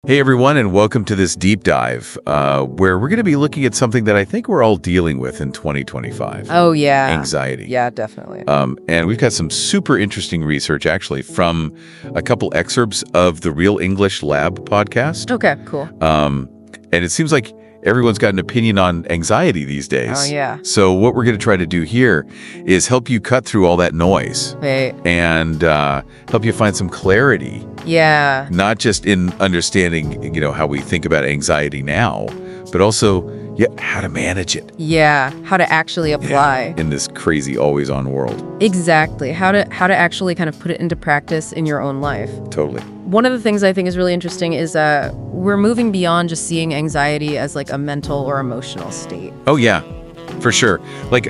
Hey everyone, and welcome to this deep dive, where we're going to be looking at something that I think we're all dealing with in 2025. Oh, yeah. Anxiety. Yeah, definitely. And we've got some super interesting research, actually, from a couple excerpts of the Real English Lab podcast. Okay, cool. And it seems like everyone's got an opinion on anxiety these days. Oh, yeah. So what we're going to try to do here is help you cut through all that noise Wait. and help you find some clarity. Yeah. Not just in understanding, how we think about anxiety now, but also, how to manage it. Yeah. How to actually apply. In this crazy, always-on world. Exactly. How to actually kind of put it into practice in your own life. Totally. One of the things I think is really interesting is we're moving beyond just seeing anxiety as like a mental or emotional state. Oh, yeah, for sure. Like,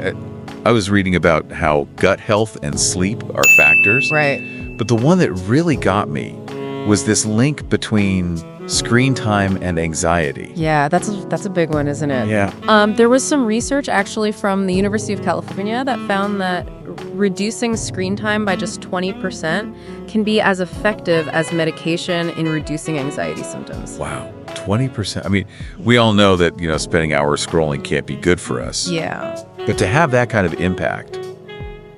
I was reading about how gut health and sleep are factors. Right. But the one that really got me was this link between screen time and anxiety. Yeah, that's a big one, isn't it? Yeah. There was some research actually from the University of California that found that reducing screen time by just 20% can be as effective as medication in reducing anxiety symptoms. Wow, 20%. I mean, we all know that, spending hours scrolling can't be good for us. Yeah. But to have that kind of impact,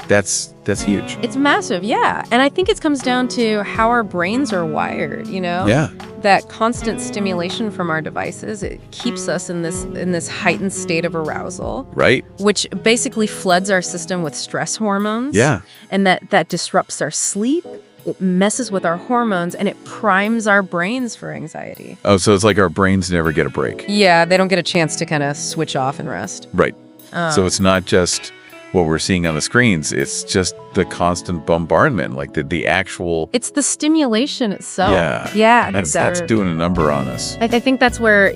that's huge. It's massive, yeah. And I think it comes down to how our brains are wired, Yeah. That constant stimulation from our devices, it keeps us in this heightened state of arousal. Right? Which basically floods our system with stress hormones. Yeah. And that disrupts our sleep. It messes with our hormones and it primes our brains for anxiety. Oh, so it's like our brains never get a break. Yeah, they don't get a chance to kind of switch off and rest. Right. So it's not just what we're seeing on the screens. It's just the constant bombardment, like the actual... It's the stimulation itself. Yeah. Yeah. That's doing a number on us. I think that's where,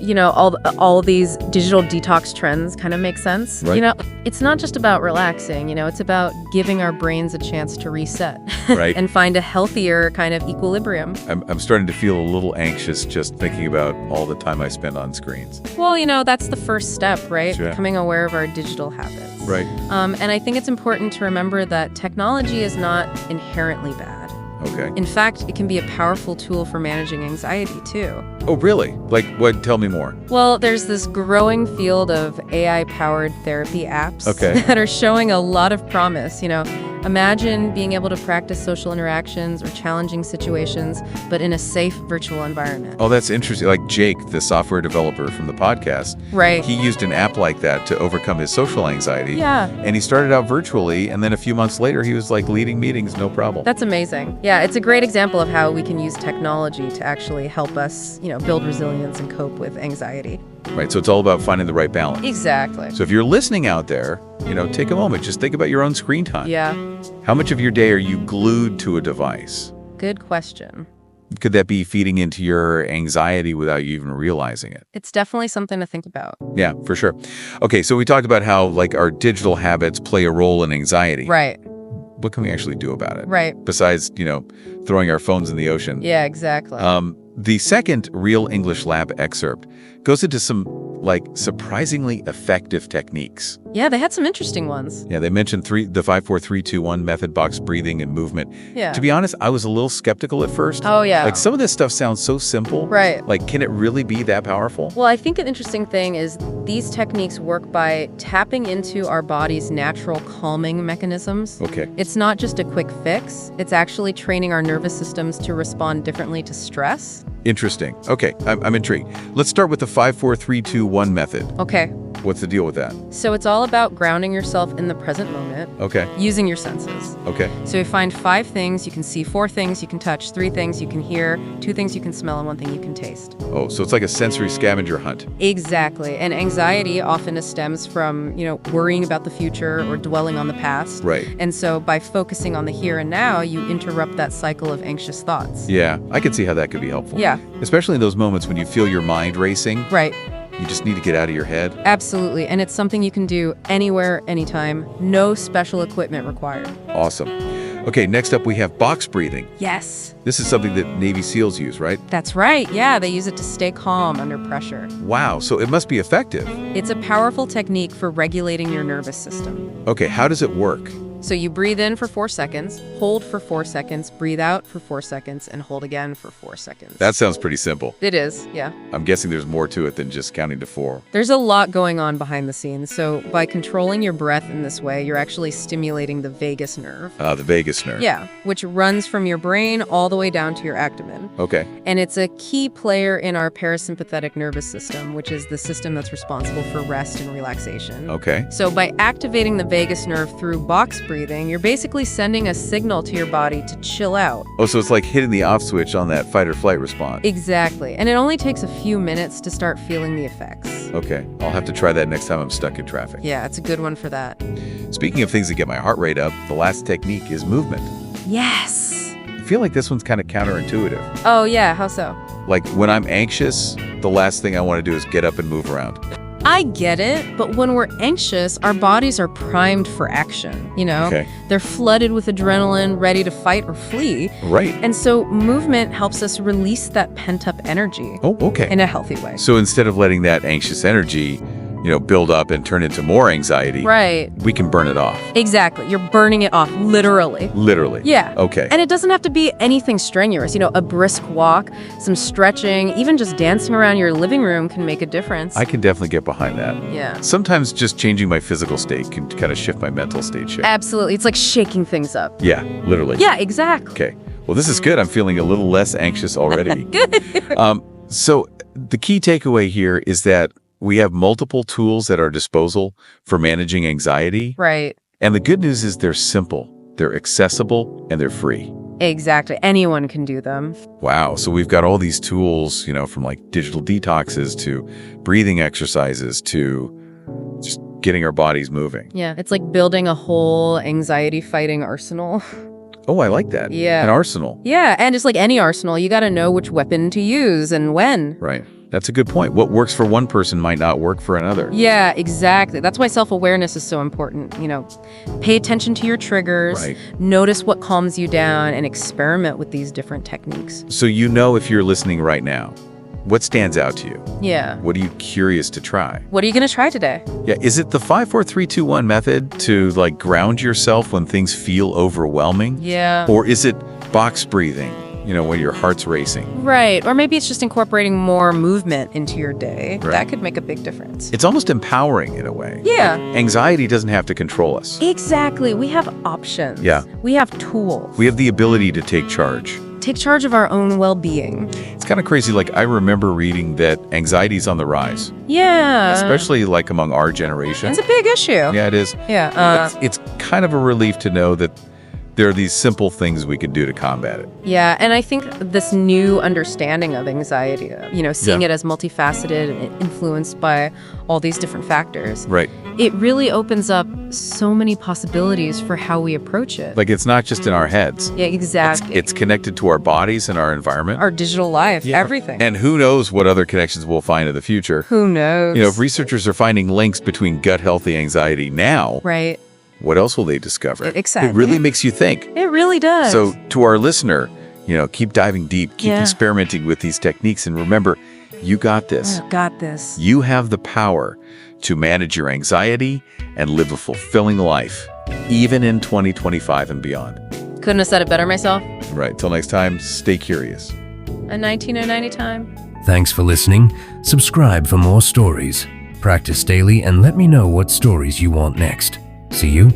all these digital detox trends kind of make sense. Right. It's not just about relaxing, it's about giving our brains a chance to reset. Right. And find a healthier kind of equilibrium. I'm starting to feel a little anxious just thinking about all the time I spend on screens. Well, that's the first step, right? Sure. Becoming aware of our digital habits. Right. And I think it's important to remember that technology is not inherently bad. Okay. In fact, it can be a powerful tool for managing anxiety, too. Oh, really? Like what? Tell me more. Well, there's this growing field of AI-powered therapy apps that are showing a lot of promise. Imagine being able to practice social interactions or challenging situations, but in a safe virtual environment. Oh, that's interesting. Like Jake, the software developer from the podcast. Right. He used an app like that to overcome his social anxiety. Yeah. And he started out virtually, and then a few months later, he was like leading meetings, no problem. That's amazing. Yeah, it's a great example of how we can use technology to actually help us, build resilience and cope with anxiety. Right. So it's all about finding the right balance. Exactly. So if you're listening out there, take a moment. Just think about your own screen time. Yeah. How much of your day are you glued to a device? Good question. Could that be feeding into your anxiety without you even realizing it? It's definitely something to think about. Yeah, for sure. Okay, so we talked about how our digital habits play a role in anxiety. Right. What can we actually do about it? Right. Besides, throwing our phones in the ocean. Yeah, exactly. The second Real English Lab excerpt goes into some surprisingly effective techniques. Yeah, they had some interesting ones. Yeah, they mentioned the 5-4-3-2-1 method, box breathing and movement. Yeah. To be honest, I was a little skeptical at first. Oh, yeah. Some of this stuff sounds so simple. Right. Can it really be that powerful? Well, I think an interesting thing is these techniques work by tapping into our body's natural calming mechanisms. Okay. It's not just a quick fix. It's actually training our nervous systems to respond differently to stress. Interesting. Okay, I'm intrigued. Let's start with the 5-4-3-2-1 method. Okay. What's the deal with that? So it's all about grounding yourself in the present moment. Okay. Using your senses. Okay. So you find 5 things you can see, 4 things you can touch, 3 things you can hear, 2 things you can smell, and 1 thing you can taste. Oh, so it's like a sensory scavenger hunt. Exactly. And anxiety often stems from, worrying about the future or dwelling on the past. Right. And so by focusing on the here and now, you interrupt that cycle of anxious thoughts. Yeah, I can see how that could be helpful. Yeah. Especially in those moments when you feel your mind racing. Right. You just need to get out of your head. Absolutely. And it's something you can do anywhere, anytime. No special equipment required. Awesome. Okay, next up we have box breathing. Yes. This is something that Navy SEALs use, right? That's right. Yeah, they use it to stay calm under pressure. Wow, so it must be effective. It's a powerful technique for regulating your nervous system. Okay, how does it work? So you breathe in for 4 seconds, hold for 4 seconds, breathe out for 4 seconds, and hold again for 4 seconds. That sounds pretty simple. It is, yeah. I'm guessing there's more to it than just counting to 4. There's a lot going on behind the scenes. So by controlling your breath in this way, you're actually stimulating the vagus nerve. The vagus nerve. Yeah, which runs from your brain all the way down to your abdomen. Okay. And it's a key player in our parasympathetic nervous system, which is the system that's responsible for rest and relaxation. Okay. So by activating the vagus nerve through box breathing, you're basically sending a signal to your body to chill out. Oh, so it's like hitting the off switch on that fight or flight response. Exactly. And it only takes a few minutes to start feeling the effects. Okay. I'll have to try that next time I'm stuck in traffic. Yeah, it's a good one for that. Speaking of things that get my heart rate up, the last technique is movement. Yes. I feel like this one's kind of counterintuitive. Oh, yeah. How so? Like when I'm anxious, the last thing I want to do is get up and move around. I get it, but when we're anxious, our bodies are primed for action, you know? Okay. They're flooded with adrenaline, ready to fight or flee. Right. And so movement helps us release that pent-up energy Oh, okay. in a healthy way. So instead of letting that anxious energy, build up and turn into more anxiety, Right. we can burn it off. Exactly. You're burning it off, literally. Literally. Yeah. Okay. And it doesn't have to be anything strenuous. A brisk walk, some stretching, even just dancing around your living room can make a difference. I can definitely get behind that. Yeah. Sometimes just changing my physical state can kind of shift my mental state shape. Absolutely. It's like shaking things up. Yeah, literally. Yeah, exactly. Okay. Well, this is good. I'm feeling a little less anxious already. Good. So the key takeaway here is that we have multiple tools at our disposal for managing anxiety. Right. And the good news is they're simple, they're accessible, and they're free. Exactly. Anyone can do them. Wow. So we've got all these tools, from like digital detoxes to breathing exercises to just getting our bodies moving. Yeah. It's like building a whole anxiety-fighting arsenal. Oh, I like that. Yeah. An arsenal. Yeah. And just like any arsenal, you got to know which weapon to use and when. Right. That's a good point. What works for one person might not work for another. Yeah, exactly. That's why self-awareness is so important. Pay attention to your triggers, Right. Notice what calms you down, and experiment with these different techniques. So if you're listening right now, what stands out to you? Yeah. What are you curious to try? What are you going to try today? Yeah, is it the 5, 4, 3, 2, 1 method to like ground yourself when things feel overwhelming? Yeah. Or is it box breathing, when your heart's racing? Right. Or maybe it's just incorporating more movement into your day. Right. That could make a big difference. It's almost empowering in a way. Yeah. Anxiety doesn't have to control us. Exactly. We have options. Yeah. We have tools. We have the ability to take charge. Take charge of our own well-being. It's kind of crazy. Like I remember reading that anxiety's on the rise, Yeah. especially like among our generation. It's a big issue. Yeah, it is. Yeah. It's kind of a relief to know that there are these simple things we can do to combat it. Yeah, and I think this new understanding of anxiety, seeing Yeah. it as multifaceted and influenced by all these different factors, Right. it really opens up so many possibilities for how we approach it. Like it's not just in our heads. Yeah, exactly. It's connected to our bodies and our environment. Our digital life, everything. And who knows what other connections we'll find in the future. Who knows? If researchers are finding links between gut-healthy anxiety now, Right. what else will they discover? Exactly. It really makes you think. It really does. So to our listener, keep diving deep, keep Yeah. experimenting with these techniques, and remember, you got this. Oh, got this. You have the power to manage your anxiety and live a fulfilling life, even in 2025 and beyond. Couldn't have said it better myself. Right. Till next time, stay curious. A 1990 time. Thanks for listening. Subscribe for more stories. Practice daily and let me know what stories you want next. See you